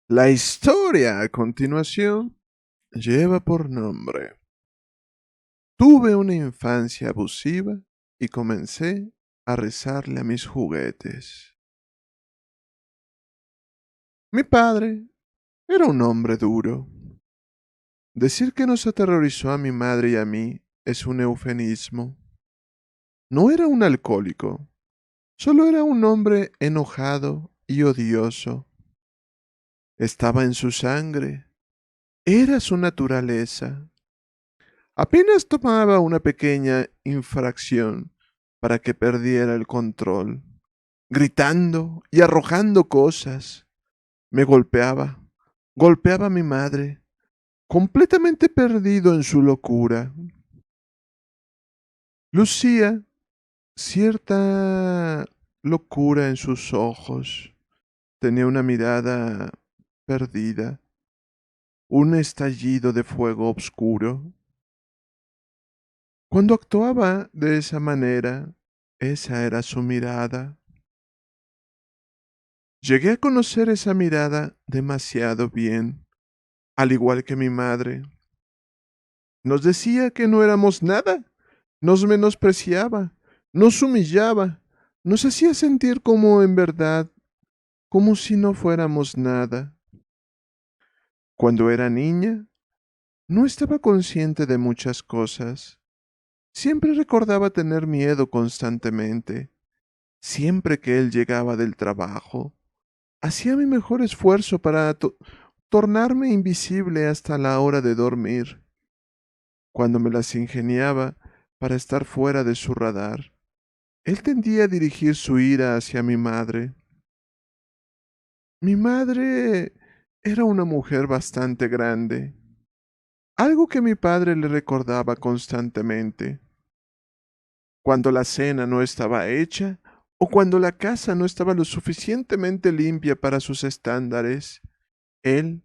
La historia a continuación lleva por nombre: Tuve una infancia abusiva y comencé a rezarle a mis juguetes. Mi padre era un hombre duro. Decir que nos aterrorizó a mi madre y a mí es un eufemismo. No era un alcohólico, solo era un hombre enojado y odioso. Estaba en su sangre, era su naturaleza. Apenas tomaba una pequeña infracción para que perdiera el control, gritando y arrojando cosas. Me golpeaba a mi madre, completamente perdido en su locura. Lucía cierta locura en sus ojos. Tenía una mirada perdida, un estallido de fuego oscuro. Cuando actuaba de esa manera, esa era su mirada. Llegué a conocer esa mirada demasiado bien, al igual que mi madre. Nos decía que no éramos nada, nos menospreciaba, nos humillaba, nos hacía sentir como en verdad, como si no fuéramos nada. Cuando era niña, no estaba consciente de muchas cosas. Siempre recordaba tener miedo constantemente. Siempre que él llegaba del trabajo, hacía mi mejor esfuerzo para tornarme invisible hasta la hora de dormir, cuando me las ingeniaba para estar fuera de su radar. Él tendía a dirigir su ira hacia mi madre. Mi madre era una mujer bastante grande, algo que mi padre le recordaba constantemente. Cuando la cena no estaba hecha o cuando la casa no estaba lo suficientemente limpia para sus estándares, él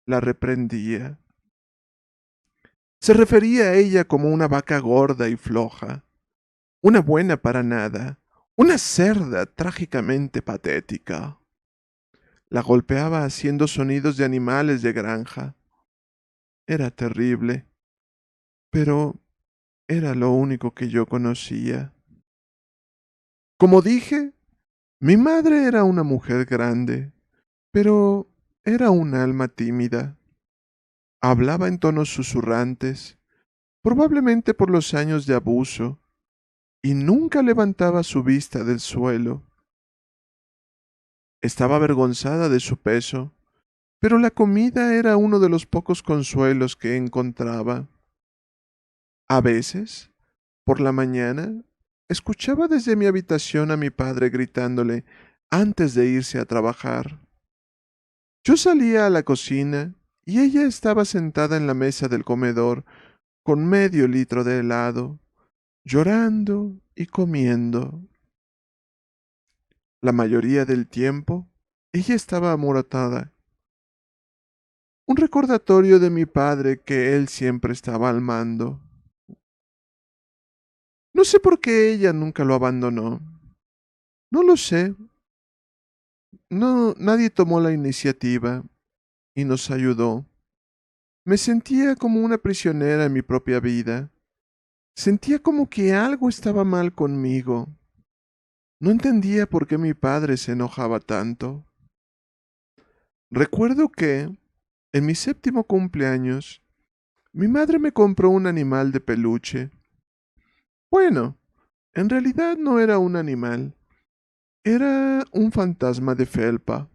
la reprendía. Se refería a ella como una vaca gorda y floja, una buena para nada, una cerda trágicamente patética. La golpeaba haciendo sonidos de animales de granja. Era terrible, pero era lo único que yo conocía. Como dije, mi madre era una mujer grande, pero era un alma tímida. Hablaba en tonos susurrantes, probablemente por los años de abuso, y nunca levantaba su vista del suelo. Estaba avergonzada de su peso, pero la comida era uno de los pocos consuelos que encontraba. A veces, por la mañana, escuchaba desde mi habitación a mi padre gritándole antes de irse a trabajar. Yo salía a la cocina y ella estaba sentada en la mesa del comedor con medio litro de helado, llorando y comiendo. La mayoría del tiempo, ella estaba amorotada, un recordatorio de mi padre que él siempre estaba al mando. No sé por qué ella nunca lo abandonó. No lo sé. No, nadie tomó la iniciativa y nos ayudó. Me sentía como una prisionera en mi propia vida. Sentía como que algo estaba mal conmigo. No entendía por qué mi padre se enojaba tanto. Recuerdo que, en mi séptimo cumpleaños, mi madre me compró un animal de peluche. Bueno, en realidad no era un animal, era un fantasma de felpa.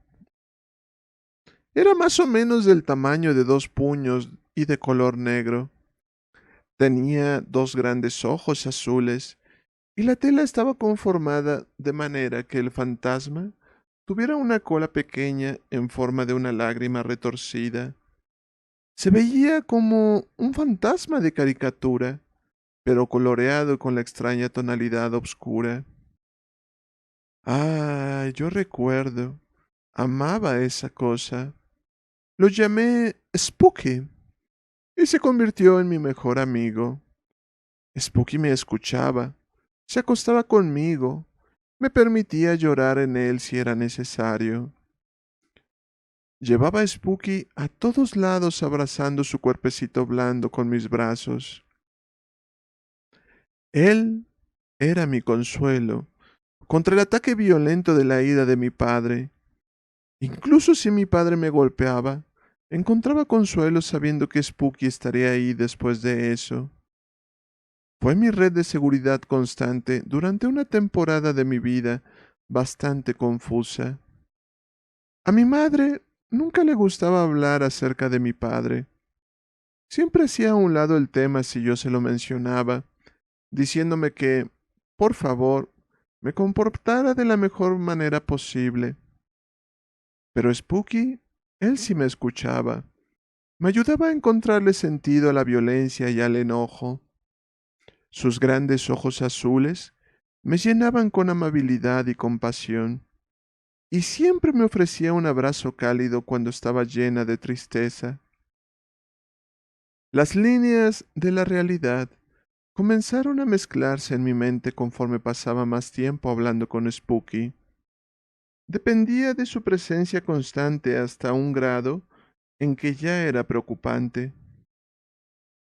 Era más o menos del tamaño de 2 puños y de color negro. Tenía 2 grandes ojos azules y la tela estaba conformada de manera que el fantasma tuviera una cola pequeña en forma de una lágrima retorcida. Se veía como un fantasma de caricatura, pero coloreado con la extraña tonalidad oscura. Ah, yo recuerdo. Amaba esa cosa. Lo llamé Spooky y se convirtió en mi mejor amigo. Spooky me escuchaba, se acostaba conmigo, me permitía llorar en él si era necesario. Llevaba a Spooky a todos lados abrazando su cuerpecito blando con mis brazos. Él era mi consuelo contra el ataque violento de la ira de mi padre. Incluso si mi padre me golpeaba, encontraba consuelo sabiendo que Spooky estaría ahí después de eso. Fue mi red de seguridad constante durante una temporada de mi vida bastante confusa. A mi madre nunca le gustaba hablar acerca de mi padre. Siempre hacía a un lado el tema si yo se lo mencionaba, diciéndome que, por favor, me comportara de la mejor manera posible. Pero Spooky, él sí me escuchaba. Me ayudaba a encontrarle sentido a la violencia y al enojo. Sus grandes ojos azules me llenaban con amabilidad y compasión, y siempre me ofrecía un abrazo cálido cuando estaba llena de tristeza. Las líneas de la realidad comenzaron a mezclarse en mi mente conforme pasaba más tiempo hablando con Spooky. Dependía de su presencia constante hasta un grado en que ya era preocupante.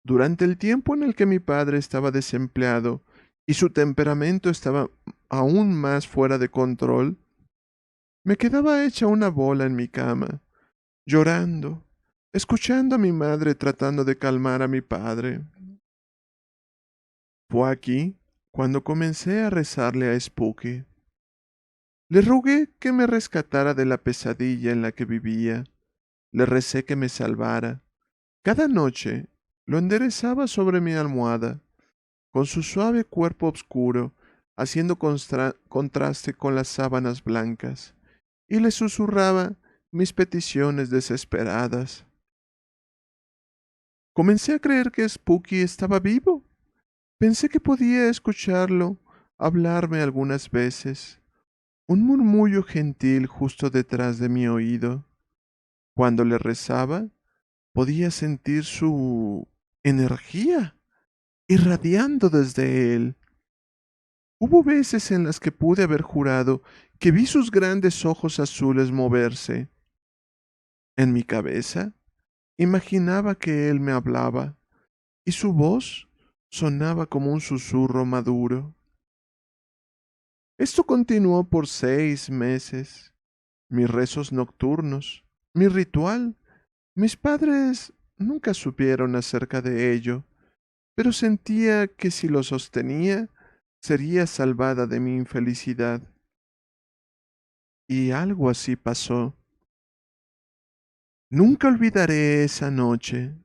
Durante el tiempo en el que mi padre estaba desempleado y su temperamento estaba aún más fuera de control, me quedaba hecha una bola en mi cama, llorando, escuchando a mi madre tratando de calmar a mi padre. Fue aquí cuando comencé a rezarle a Spooky. Le rogué que me rescatara de la pesadilla en la que vivía. Le recé que me salvara. Cada noche lo enderezaba sobre mi almohada, con su suave cuerpo oscuro, haciendo contraste con las sábanas blancas, y le susurraba mis peticiones desesperadas. Comencé a creer que Spooky estaba vivo. Pensé que podía escucharlo hablarme algunas veces, un murmullo gentil justo detrás de mi oído. Cuando le rezaba, podía sentir su energía irradiando desde él. Hubo veces en las que pude haber jurado que vi sus grandes ojos azules moverse. En mi cabeza, imaginaba que él me hablaba, y su voz sonaba como un susurro maduro. Esto continuó por 6 meses. Mis rezos nocturnos, mi ritual. Mis padres nunca supieron acerca de ello, pero sentía que si lo sostenía, sería salvada de mi infelicidad. Y algo así pasó. Nunca olvidaré esa noche.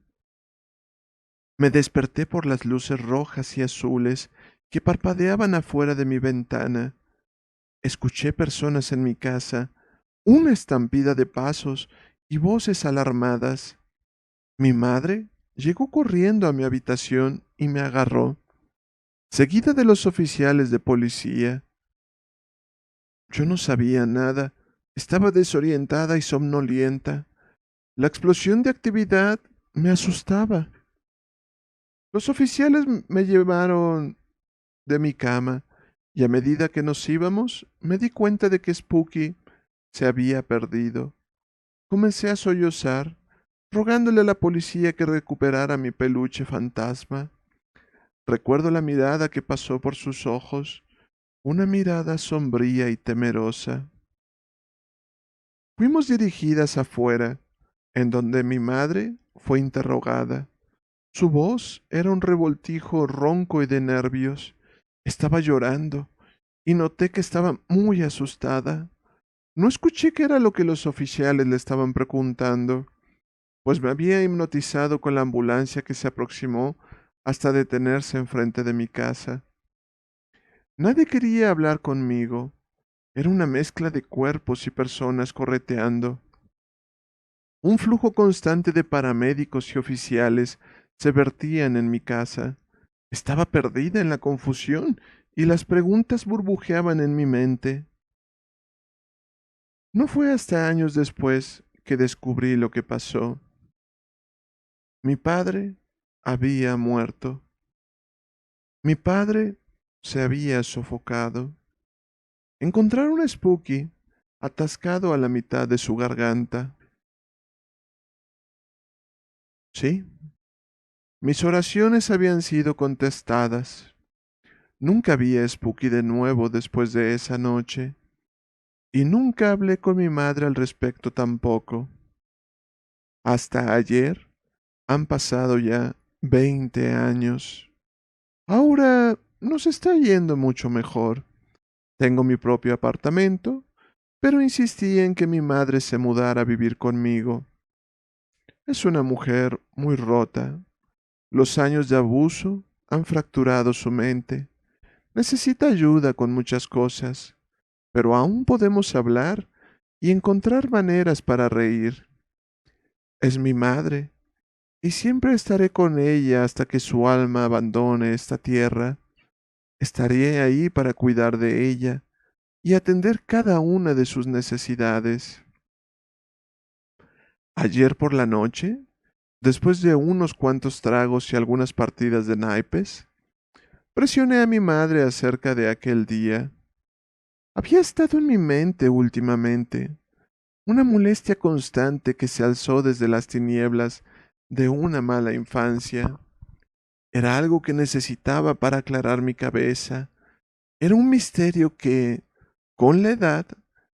Me desperté por las luces rojas y azules que parpadeaban afuera de mi ventana. Escuché personas en mi casa, una estampida de pasos y voces alarmadas. Mi madre llegó corriendo a mi habitación y me agarró, seguida de los oficiales de policía. Yo no sabía nada, estaba desorientada y somnolienta. La explosión de actividad me asustaba. Los oficiales me llevaron de mi cama y a medida que nos íbamos me di cuenta de que Spooky se había perdido. Comencé a sollozar, rogándole a la policía que recuperara mi peluche fantasma. Recuerdo la mirada que pasó por sus ojos, una mirada sombría y temerosa. Fuimos dirigidas afuera, en donde mi madre fue interrogada. Su voz era un revoltijo ronco y de nervios. Estaba llorando, y noté que estaba muy asustada. No escuché qué era lo que los oficiales le estaban preguntando, pues me había hipnotizado con la ambulancia que se aproximó hasta detenerse enfrente de mi casa. Nadie quería hablar conmigo. Era una mezcla de cuerpos y personas correteando. Un flujo constante de paramédicos y oficiales se vertían en mi casa. Estaba perdida en la confusión y las preguntas burbujeaban en mi mente. No fue hasta años después que descubrí lo que pasó. Mi padre había muerto. Mi padre se había sofocado. Encontraron a Spooky atascado a la mitad de su garganta. Sí, mis oraciones habían sido contestadas. Nunca vi a Spooky de nuevo después de esa noche, y nunca hablé con mi madre al respecto tampoco. Hasta ayer han pasado ya 20 años. Ahora nos está yendo mucho mejor. Tengo mi propio apartamento, pero insistí en que mi madre se mudara a vivir conmigo. Es una mujer muy rota. Los años de abuso han fracturado su mente. Necesita ayuda con muchas cosas, pero aún podemos hablar y encontrar maneras para reír. Es mi madre, y siempre estaré con ella hasta que su alma abandone esta tierra. Estaré ahí para cuidar de ella y atender cada una de sus necesidades. Ayer por la noche, después de unos cuantos tragos y algunas partidas de naipes, presioné a mi madre acerca de aquel día. Había estado en mi mente últimamente, una molestia constante que se alzó desde las tinieblas de una mala infancia. Era algo que necesitaba para aclarar mi cabeza. Era un misterio que, con la edad,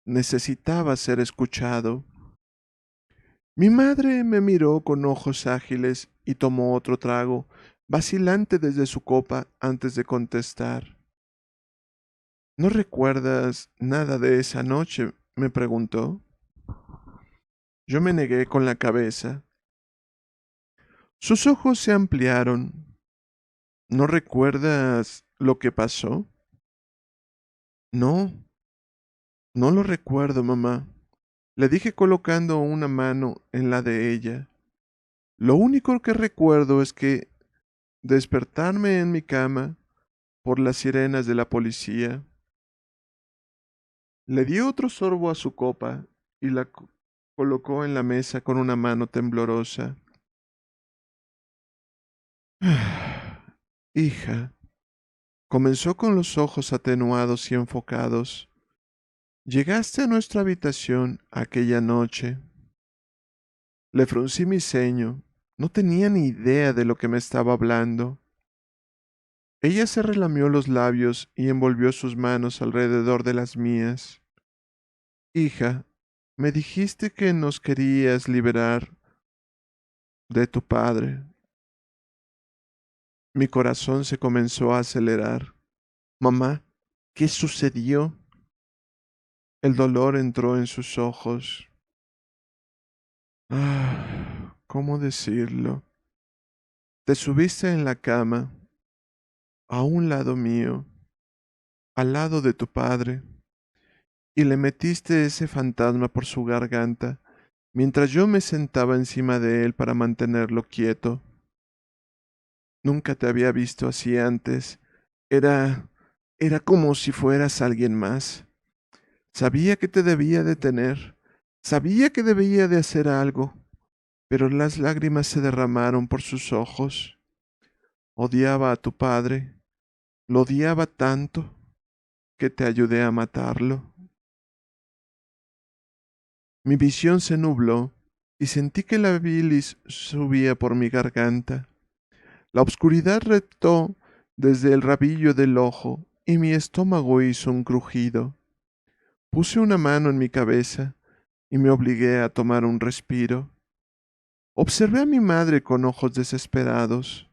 necesitaba ser escuchado. Mi madre me miró con ojos ágiles y tomó otro trago, vacilante desde su copa antes de contestar. ¿No recuerdas nada de esa noche? Me preguntó. Yo me negué con la cabeza. Sus ojos se ampliaron. ¿No recuerdas lo que pasó? No, no lo recuerdo, mamá. Le dije colocando una mano en la de ella. Lo único que recuerdo es que despertarme en mi cama por las sirenas de la policía. Le dio otro sorbo a su copa y la colocó en la mesa con una mano temblorosa. Hija, comenzó con los ojos atenuados y enfocados. Llegaste a nuestra habitación aquella noche. Le fruncí mi ceño. No tenía ni idea de lo que me estaba hablando. Ella se relamió los labios y envolvió sus manos alrededor de las mías. Hija, me dijiste que nos querías liberar de tu padre. Mi corazón se comenzó a acelerar. Mamá, ¿qué sucedió? El dolor entró en sus ojos. ¿Cómo decirlo? Te subiste en la cama, a un lado mío, al lado de tu padre, y le metiste ese fantasma por su garganta, mientras yo me sentaba encima de él para mantenerlo quieto. Nunca te había visto así antes. Era... era como si fueras alguien más. Sabía que te debía detener. Sabía que debía de hacer algo, pero las lágrimas se derramaron por sus ojos. Odiaba a tu padre. Lo odiaba tanto que te ayudé a matarlo. Mi visión se nubló y sentí que la bilis subía por mi garganta. La oscuridad reptó desde el rabillo del ojo y mi estómago hizo un crujido. Puse una mano en mi cabeza y me obligué a tomar un respiro. Observé a mi madre con ojos desesperados.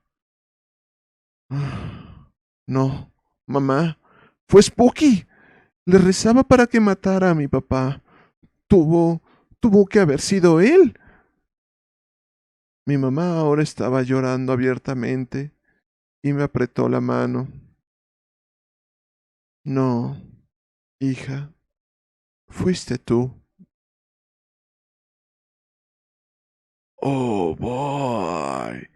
No, mamá, fue Spooky. Le rezaba para que matara a mi papá. Tuvo que haber sido él. Mi mamá ahora estaba llorando abiertamente y me apretó la mano. No, hija, fuiste tú. Oh, boy.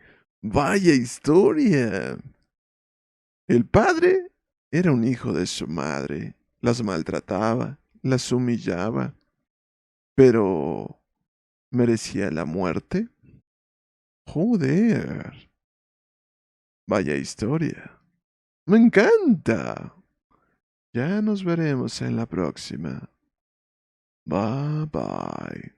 Vaya historia. El padre era un hijo de su madre. Las maltrataba, las humillaba. Pero ¿merecía la muerte? Joder. Vaya historia. Me encanta. Ya nos veremos en la próxima. Bye bye.